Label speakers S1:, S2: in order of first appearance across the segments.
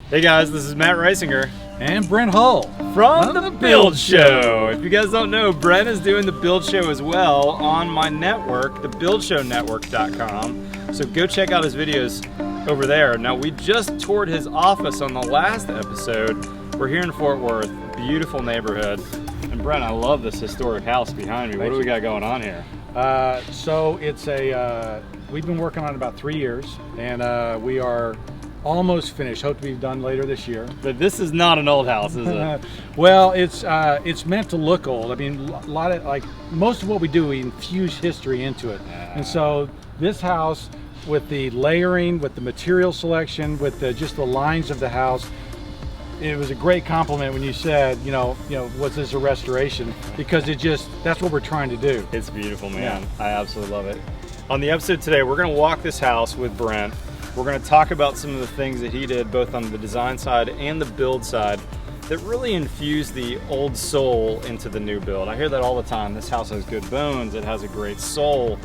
S1: Hey guys, this is Matt Reisinger
S2: and Brent Hull
S1: from the Build Show. If you guys don't know, Brent is doing the Build Show as well on my network, thebuildshownetwork.com. So go check out his videos over there. Now, we just toured his office on the last episode. We're here in Fort Worth, beautiful neighborhood. And Brent, I love this historic house behind me. What do we got going on here?
S2: So it's we've been working on it about 3 years, and we are almost finished. Hope to be done later this year.
S1: But this is not an old house, is it?
S2: Well, it's meant to look old. I mean, a lot of, like, most of what we do, we infuse history into it. And so this house, with the layering, with the material selection, with just the lines of the house, it was a great compliment when you said, you know, was this a restoration? Because that's what we're trying to do.
S1: It's beautiful, man. Yeah. I absolutely love it. On the episode today, we're going to walk this house with Brent. We're going to talk about some of the things that he did, both on the design side and the build side, that really infused the old soul into the new build. I hear that all the time. This house has good bones, it has a great soul,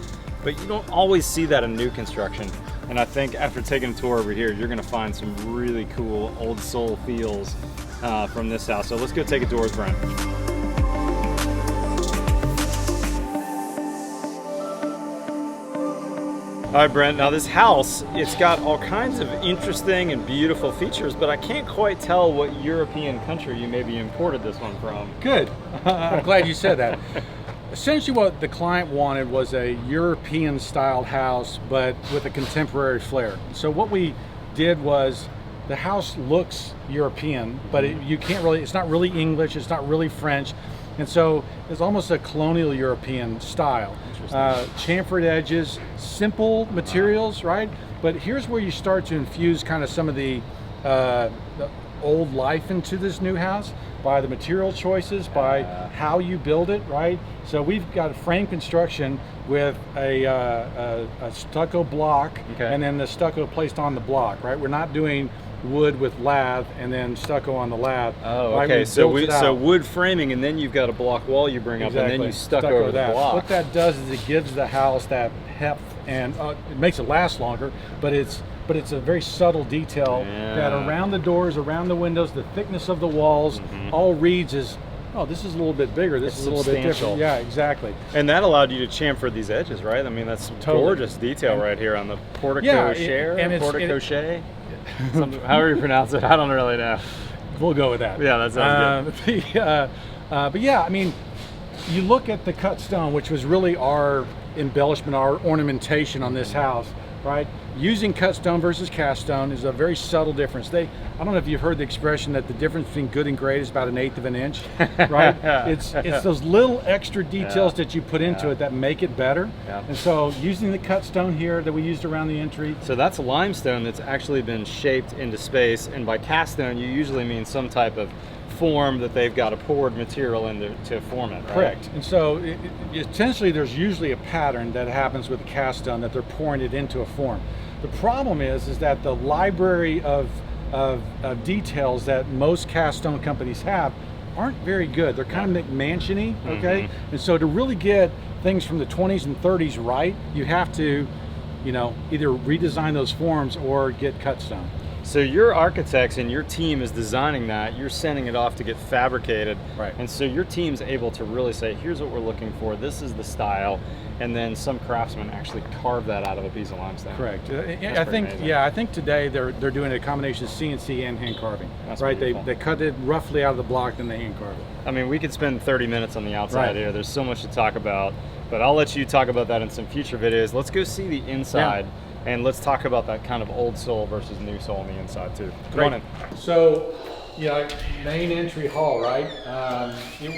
S1: but you don't always see that in new construction. And I think after taking a tour over here, you're going to find some really cool old soul feels from this house. So let's go take a tour with Brent. All right, Brent, now this house, it's got all kinds of interesting and beautiful features, but I can't quite tell what European country you maybe imported this one from.
S2: Good. I'm glad you said that. Essentially what the client wanted was a European style house, but with a contemporary flair. So what we did was, the house looks European, but it's not really English, it's not really French. And so it's almost a colonial European style. Chamfered edges, simple materials, right? But here's where you start to infuse kind of some of the old life into this new house by the material choices, by how you build it, right? So we've got a frame construction with a stucco block, and then the stucco placed on the block, right? We're not doing wood with lath and then stucco on the lath.
S1: Oh, okay. Right? So wood framing, and then you've got a block wall you bring up, and then you stucco over the block.
S2: What that does is it gives the house that heft, and it makes it last longer. But it's a very subtle detail that around the doors, around the windows, the thickness of the walls, all reads as, oh, this is a little bit bigger. This is a little bit different. Yeah, exactly.
S1: And that allowed you to chamfer these edges, right? I mean, that's gorgeous detail right here on the portico portico. However you pronounce it, I don't really know.
S2: We'll go with that.
S1: Yeah, that sounds good.
S2: But yeah, I mean, you look at the cut stone, which was really our embellishment, our ornamentation on this house, right? Using cut stone versus cast stone is a very subtle difference. I don't know if you've heard the expression that the difference between good and great is about 1/8 of an inch, right? It's those little extra details that you put into it that make it better. And so using the cut stone here that we used around the entry.
S1: So that's limestone that's actually been shaped into space, and by cast stone you usually mean some type of form that they've got a poured material into to form it, right?
S2: Correct. And so essentially there's usually a pattern that happens with the cast stone, that they're pouring it into a form. The problem is that the library of details that most cast stone companies have aren't very good. They're kind of McMansion-y, okay? And so to really get things from the 20s and 30s right, you have to, either redesign those forms or get cut stone.
S1: So your architects and your team is designing that, you're sending it off to get fabricated.
S2: Right.
S1: And so your team's able to really say, here's what we're looking for, this is the style, and then some craftsman actually carve that out of a piece of limestone.
S2: Correct. I think today they're doing a combination of CNC and hand carving.
S1: That's
S2: right.
S1: Beautiful.
S2: They cut it roughly out of the block, then they hand carve it.
S1: I mean, we could spend 30 minutes on the outside here. There's so much to talk about, but I'll let you talk about that in some future videos. Let's go see the inside. Yeah. And let's talk about that kind of old soul versus new soul on the inside too. Come on in.
S2: So, main entry hall, right?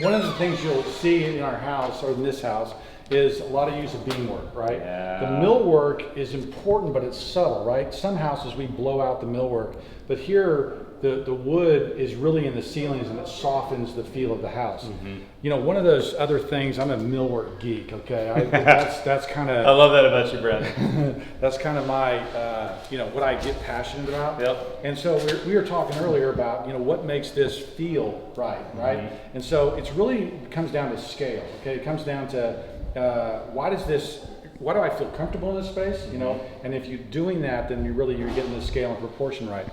S2: One of the things you'll see in our house, or in this house, is a lot of use of beam work, right? The millwork is important, but it's subtle, right? Some houses we blow out the millwork, but here the wood is really in the ceilings, and it softens the feel of the house. One of those other things, I'm a millwork geek, okay? That's kind of...
S1: I love that about you, Brent.
S2: That's kind of my, what I get passionate about.
S1: Yep.
S2: And so we were talking earlier about, what makes this feel right? And so it comes down to scale, okay? It comes down to why do I feel comfortable in this space, and if you're doing that, then you're getting the scale and proportion right.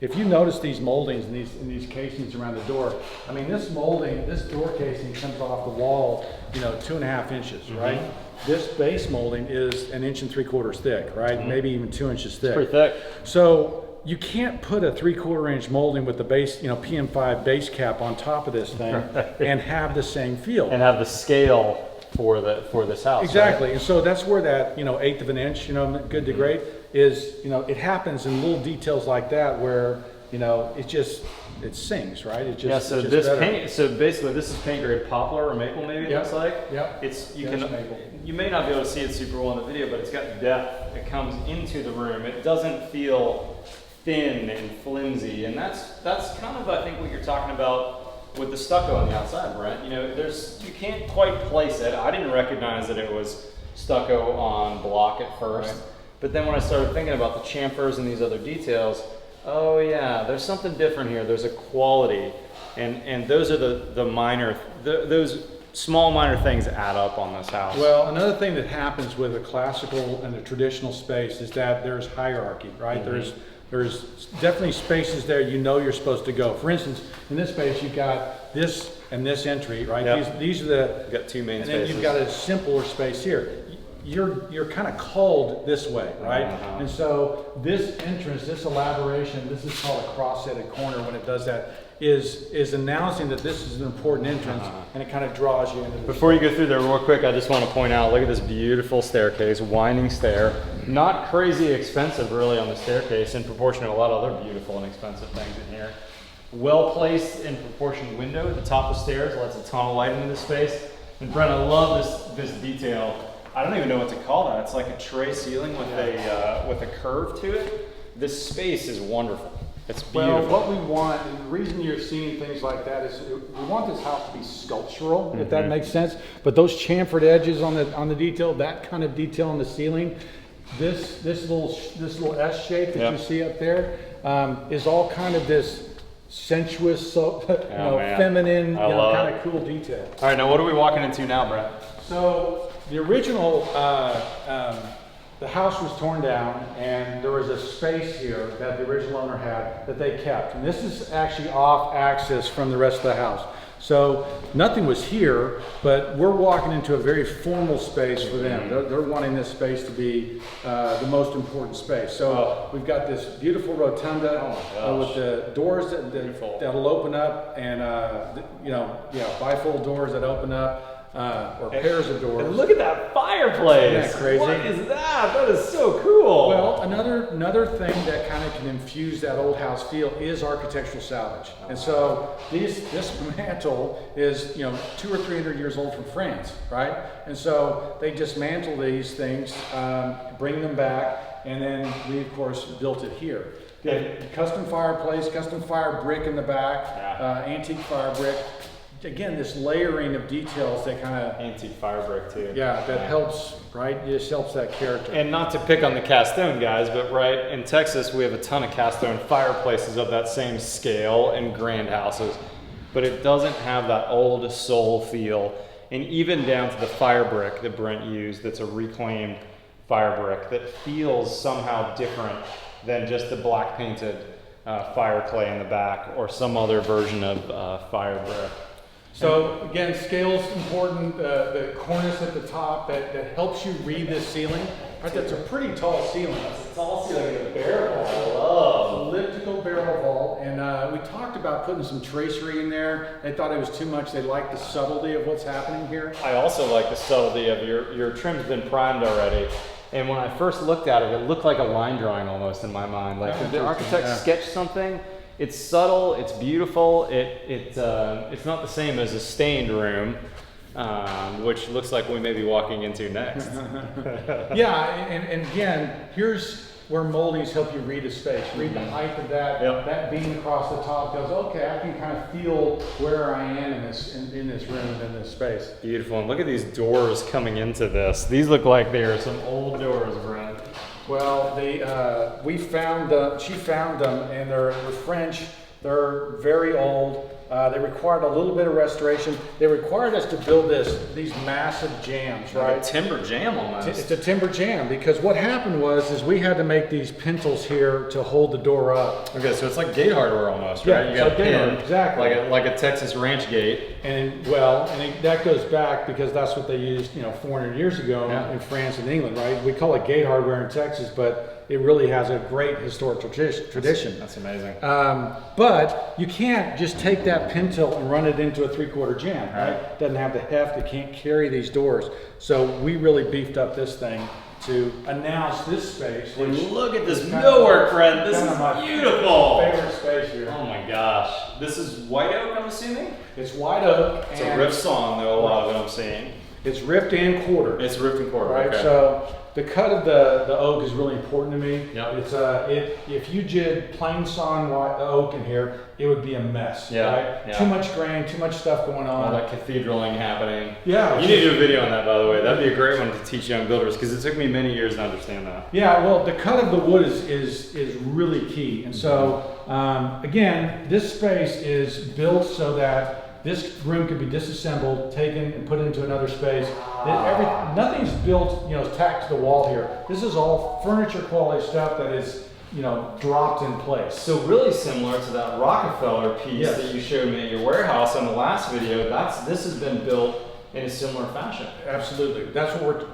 S2: if you notice these moldings in these casings around the door, I mean, this molding, this door casing comes off the wall, you know, 2.5 inches, right? This base molding is 1 3/4 thick, right? Maybe even 2 inches thick.
S1: It's pretty thick.
S2: So you can't put a 3/4 inch molding with the base, you know, PM5 base cap on top of this thing and have the same feel.
S1: And have the scale for this house.
S2: Exactly,
S1: right?
S2: and so that's where that, you know, 1/8 of an inch, you know, good to great is, you know, it happens in little details like that where, you know, it sings, right? It just,
S1: yeah. So
S2: it's just
S1: this
S2: better.
S1: paint, so basically this is paint grade poplar or maple, maybe it looks like.
S2: Yep.
S1: It's
S2: Maple.
S1: you may not be able to see it super well in the video, but it's got depth. It comes into the room. It doesn't feel thin and flimsy, and that's kind of, I think, what you're talking about with the stucco on the outside, Brent. You know, you can't quite place it. I didn't recognize that it was stucco on block at first,
S2: Right.
S1: But then when I started thinking about the chamfers and these other details, oh yeah, there's something different here. There's a quality, and those are the minor, those small minor things add up on this house.
S2: Well, another thing that happens with a classical and a traditional space is that there's hierarchy, right? There's definitely spaces there you know you're supposed to go. For instance, in this space you've got this and this entry, right?
S1: Yep.
S2: These are the,
S1: You've got two main
S2: and
S1: spaces.
S2: then you've got a simpler space here. You're kind of culled this way, right? And so this entrance, this elaboration, this is called a cross-headed corner when it does that, is announcing that this is an important entrance, and it kind of draws you into the
S1: Before you go through there real quick, I just want to point out, look at this beautiful staircase, winding stair. Not crazy expensive really on the staircase in proportion to a lot of other beautiful and expensive things in here. Well placed and proportioned window at the top of the stairs, lets a ton of light into this space. And Brent, I love this detail. I don't even know what to call that. It's like a tray ceiling with a curve to it. This space is wonderful. It's beautiful.
S2: Well, what we want, and the reason you're seeing things like that is we want this house to be sculptural, if that makes sense. But those chamfered edges on the detail, that kind of detail on the ceiling, this little S shape that you see up there, is all kind of this sensuous, feminine, kind of cool detail.
S1: All right, now what are we walking into now, Brent?
S2: So the original, the house was torn down, and there was a space here that the original owner had that they kept. And this is actually off axis from the rest of the house. So nothing was here, but we're walking into a very formal space for them. They're wanting this space to be the most important space. So we've got this beautiful rotunda with the doors that'll open up, and bifold doors that open up. Or pairs of doors.
S1: And look at that fireplace!
S2: Isn't that crazy?
S1: What is that? That is so cool!
S2: Well, another thing that kind of can infuse that old house feel is architectural salvage. And so this mantle is 200 or 300 years old from France, right? And so they dismantle these things, bring them back, and then we of course built it here. Custom fireplace, custom fire brick in the back, antique fire brick. Again, this layering of details that kind of
S1: antique fire brick too.
S2: Yeah, that helps, right? It just helps that character.
S1: And not to pick on the cast stone guys, but right in Texas we have a ton of cast stone fireplaces of that same scale and grand houses, but it doesn't have that old soul feel. And even down to the fire brick that Brent used, that's a reclaimed fire brick that feels somehow different than just the black painted fire clay in the back or some other version of fire brick.
S2: So again, scale's important. The cornice at the top that helps you read this ceiling. Right, that's a pretty tall ceiling.
S1: It's a tall ceiling with a barrel vault. I love
S2: elliptical barrel vault, and we talked about putting some tracery in there. They thought it was too much. They liked the subtlety of what's happening here.
S1: I also like the subtlety of your trim's been primed already. And when I first looked at it, it looked like a line drawing almost in my mind. Like the architect sketched something. It's subtle, it's beautiful, it's not the same as a stained room, which looks like we may be walking into next.
S2: Yeah, and again, here's where moldings help you read a space. Read the height of that, that beam across the top goes, okay, I can kind of feel where I am in this room and in this space.
S1: Beautiful, and look at these doors coming into this. These look like they are some old doors, Brent.
S2: Well, she found them, and they're French. They're very old. They required a little bit of restoration. They required us to build these massive jams, right?
S1: Like a timber jam almost.
S2: It's a timber jam, because what happened was we had to make these pintles here to hold the door up.
S1: Okay, so it's like gate hardware almost,
S2: Yeah,
S1: right? You
S2: it's
S1: got
S2: like
S1: a
S2: gate
S1: pin,
S2: hardware, exactly.
S1: like a Texas ranch gate.
S2: And that goes back because that's what they used, 400 years ago in France and England, right? We call it gate hardware in Texas, but it really has a great historical tradition.
S1: That's amazing.
S2: But you can't just take that pintle and run it into a 3/4 jam, right? It doesn't have the heft, it can't carry these doors. So we really beefed up this thing to announce this space.
S1: And look at this millwork, Brent. This is beautiful.
S2: Favorite space here.
S1: Oh my gosh. This is white oak, I'm assuming?
S2: It's white oak.
S1: It's a rift sawn, though, a lot of it I'm seeing.
S2: It's ripped and quartered.
S1: It's ripped and quartered,
S2: right?
S1: okay.
S2: So the cut of the oak is really important to me.
S1: Yep.
S2: It's if you did plain sawn oak in here, it would be a mess.
S1: Yeah.
S2: Right?
S1: Yeah.
S2: Too much grain, too much stuff going on.
S1: All that cathedraling happening.
S2: Yeah.
S1: You need to do a video on that, by the way. That'd be a great one to teach young builders, because it took me many years to understand that.
S2: Yeah. Well, the cut of the wood is really key. And so again, this space is built so that this room could be disassembled, taken, and put into another space. Nothing's built, tacked to the wall here. This is all furniture quality stuff that is, dropped in place.
S1: So really similar to that Rockefeller piece that you showed me at your warehouse on the last video. This has been built in a similar fashion.
S2: Absolutely. That's what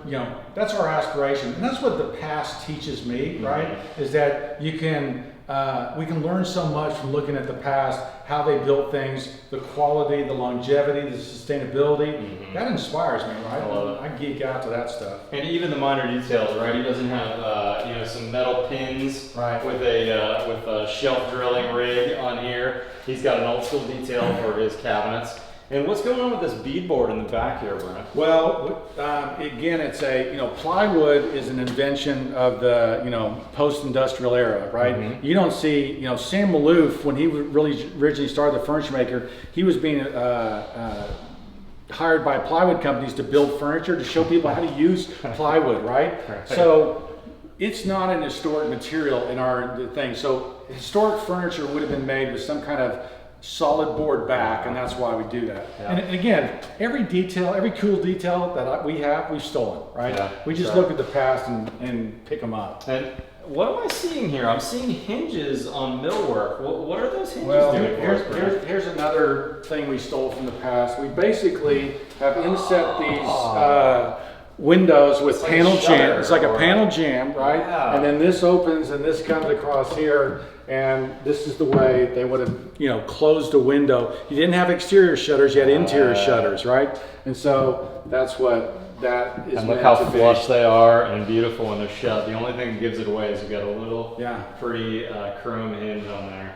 S2: that's our aspiration, and that's what the past teaches me. Right? Is that we can learn so much from looking at the past, how they built things, the quality, the longevity, the sustainability. That inspires me, right?
S1: I love it.
S2: I geek out to that stuff.
S1: And even the minor details, right? He doesn't have some metal pins with a shelf drilling rig on here. He's got an old school detail for his cabinets. And what's going on with this beadboard in the back here, Brent?
S2: Well, again, it's plywood is an invention of the, post-industrial era, right? You don't see, Sam Maloof, when he really originally started the furniture maker, he was being hired by plywood companies to build furniture, to show people how to use plywood, right? So it's not an historic material in our thing. So historic furniture would have been made with some kind of solid board back, and that's why we do that. Yeah. And again, every cool detail that we've stolen, right? Yeah, we just look at the past and pick them up.
S1: And what am I seeing here? I'm seeing hinges on millwork. What are those hinges doing?
S2: Here's another thing we stole from the past. We basically have inset these windows with panel jam. It's like a panel jam, right? Yeah. And then this opens and this comes across here. And this is the way they would have, closed a window. You didn't have exterior shutters, you had interior shutters, right? And so that's what that is.
S1: And look how flush they are and beautiful when they're shut. The only thing that gives it away is you've got a little pretty chrome hinge on there.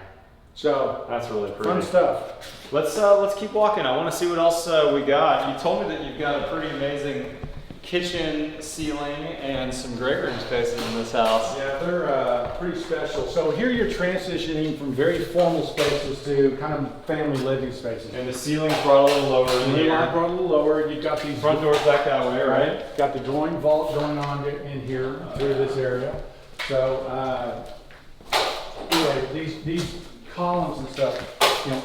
S2: So
S1: that's really pretty.
S2: Fun stuff.
S1: Let's keep walking. I want to see what else we got. You told me that you've got a pretty amazing kitchen ceiling and some great room spaces in this house.
S2: Yeah, they're pretty special. So here you're transitioning from very formal spaces to kind of family living spaces.
S1: And the ceiling's brought a little lower in here.
S2: Brought a little lower. You've got these
S1: front doors back that way, right?
S2: Got the drawing vault going on in here through this area. So anyway, these columns and stuff,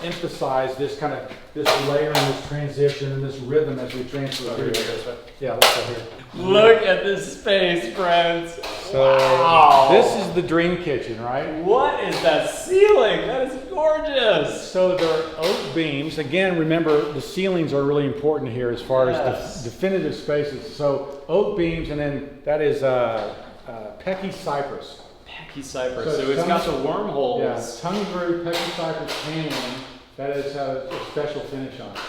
S2: emphasize this layer and this transition and this rhythm as we transfer through. Yeah, let's go here.
S1: Look at this space, friends.
S2: So wow. This is the dream kitchen, right?
S1: What is that ceiling? That is gorgeous.
S2: So there are oak beams. Again, remember the ceilings are really important here as far as definitive spaces. So oak beams, and then that is Pecky cypress.
S1: Cypress. So it's got the wormholes.
S2: Yeah, tongue groove Pecky cypress paneling. That is a special finish on it.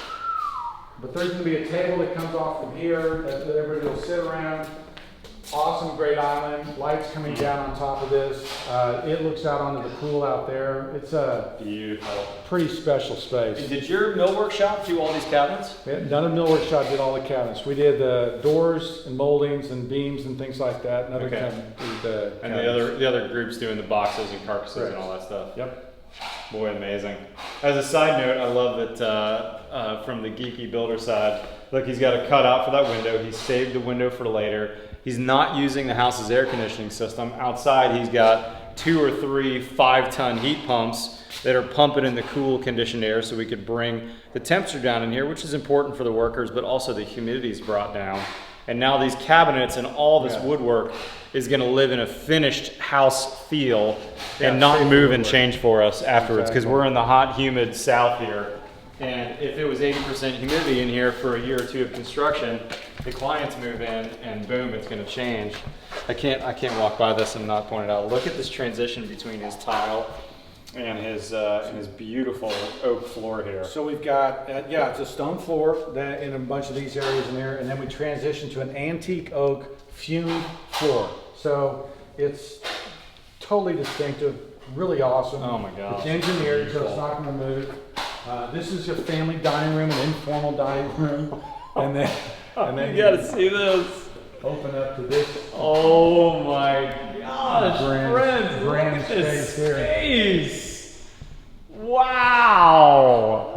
S2: But there's going to be a table that comes off from here that everybody will sit around. Awesome, great island. Lights coming down on top of this. It looks out onto the pool out there. It's a
S1: beautiful,
S2: pretty special space.
S1: And did your millwork shop do all these cabinets?
S2: Yeah, none of millwork shop did all the cabinets. We did the doors and moldings and beams and things like that. Another
S1: and the other groups doing the boxes and carcasses and all that stuff.
S2: Yep.
S1: Boy, amazing. As a side note, I love that from the geeky builder side, look, he's got a cutout for that window. He saved the window for later. He's not using the house's air conditioning system. Outside, he's got 2 or 3 5-ton heat pumps that are pumping in the cool conditioned air so we could bring the temperature down in here, which is important for the workers, but also the humidity is brought down. And now these cabinets and all this woodwork is gonna live in a finished house feel and not move and change for us afterwards, because we're in the hot, humid south here. And if it was 80% humidity in here for a year or two of construction, the clients move in and boom, it's gonna change. I can't walk by this and not point it out. Look at this transition between his tile and his beautiful oak floor here.
S2: So we've got, it's a stone floor that in a bunch of these areas in there, and then we transition to an antique oak fumed floor. So it's totally distinctive, really awesome.
S1: Oh my gosh.
S2: It's engineered so it's not gonna move. This is your family dining room, an informal dining room. And then
S1: you gotta see this.
S2: Open up to this.
S1: Oh my gosh,
S2: grand space here.
S1: Wow.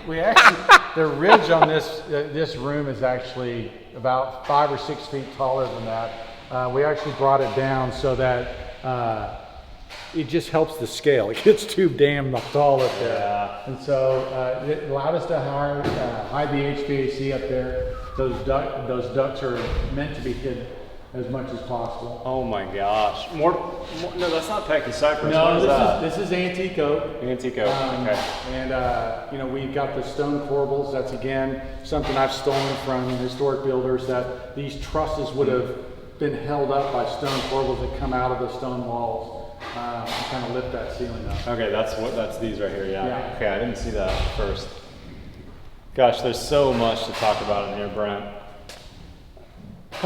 S2: We actually, the ridge on this room is actually about 5 or 6 feet taller than that. We actually brought it down so that it just helps the scale. It gets too damn tall up there.
S1: Yeah.
S2: And so it allowed us to hide the HVAC up there. Those ducts are meant to be hid as much as possible.
S1: Oh my gosh. No, that's not Pecky Cypress.
S2: No, this is antique oak.
S1: Antique oak, okay.
S2: And you know, we've got the stone corbels. That's again something I've stolen from historic builders, that these trusses would have been held up by stone corbels that come out of the stone walls. Kind of lift that ceiling up.
S1: Okay, that's these right here, yeah. Okay, I didn't see that at first. Gosh, there's so much to talk about in here, Brent.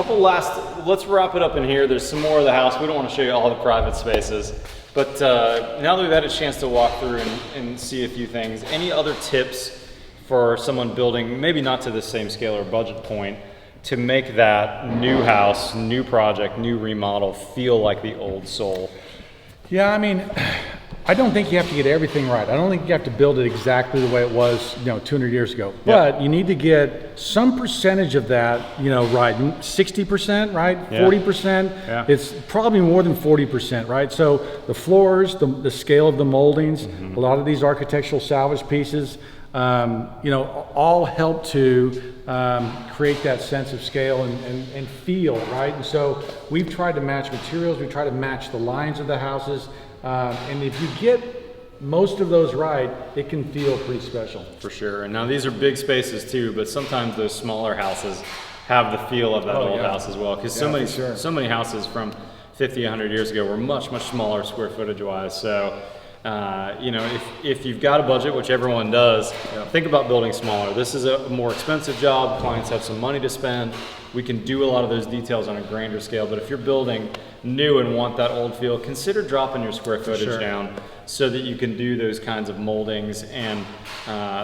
S1: Let's wrap it up in here. There's some more of the house. We don't want to show you all the private spaces, but now that we've had a chance to walk through and see a few things, any other tips for someone building, maybe not to the same scale or budget point, to make that new house, new project, new remodel feel like the old soul?
S2: Yeah, I mean, I don't think you have to get everything right. I don't think you have to build it exactly the way it was, 200 years ago. But you need to get some percentage of that, right. 60%, right? 40%.
S1: Yeah.
S2: It's probably more than 40%, right? So the floors, the scale of the moldings, a lot of these architectural salvage pieces, all help to create that sense of scale and feel, right? And so we've tried to match materials, we try to match the lines of the houses, and if you get most of those right, it can feel pretty special.
S1: For sure. And now these are big spaces too, but sometimes those smaller houses have the feel of that old house as well, because so many houses from 50, 100 years ago were much, much smaller square footage wise. So if you've got a budget, which everyone does, think about building smaller. This is a more expensive job. Clients have some money to spend. We can do a lot of those details on a grander scale, but if you're building new and want that old feel, consider dropping your square footage down so that you can do those kinds of moldings and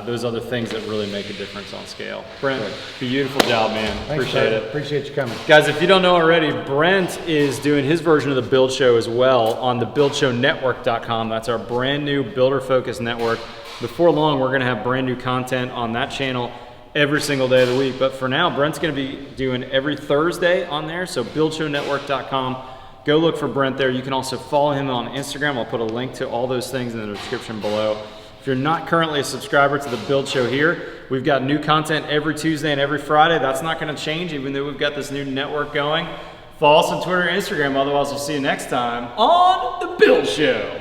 S1: those other things that really make a difference on scale. Brent, beautiful job, man.
S2: Thanks,
S1: appreciate it.
S2: Appreciate you coming.
S1: Guys, if you don't know already, Brent is doing his version of the Build Show as well on the buildshownetwork.com. That's our brand new builder focused network. Before long, we're gonna have brand new content on that channel every single day of the week. But for now, Brent's gonna be doing every Thursday on there. So buildshownetwork.com. Go look for Brent there. You can also follow him on Instagram. I'll put a link to all those things in the description below. If you're not currently a subscriber to the Build Show here, we've got new content every Tuesday and every Friday. That's not gonna change even though we've got this new network going. Follow us on Twitter and Instagram. Otherwise, we'll see you next time on the Build Show.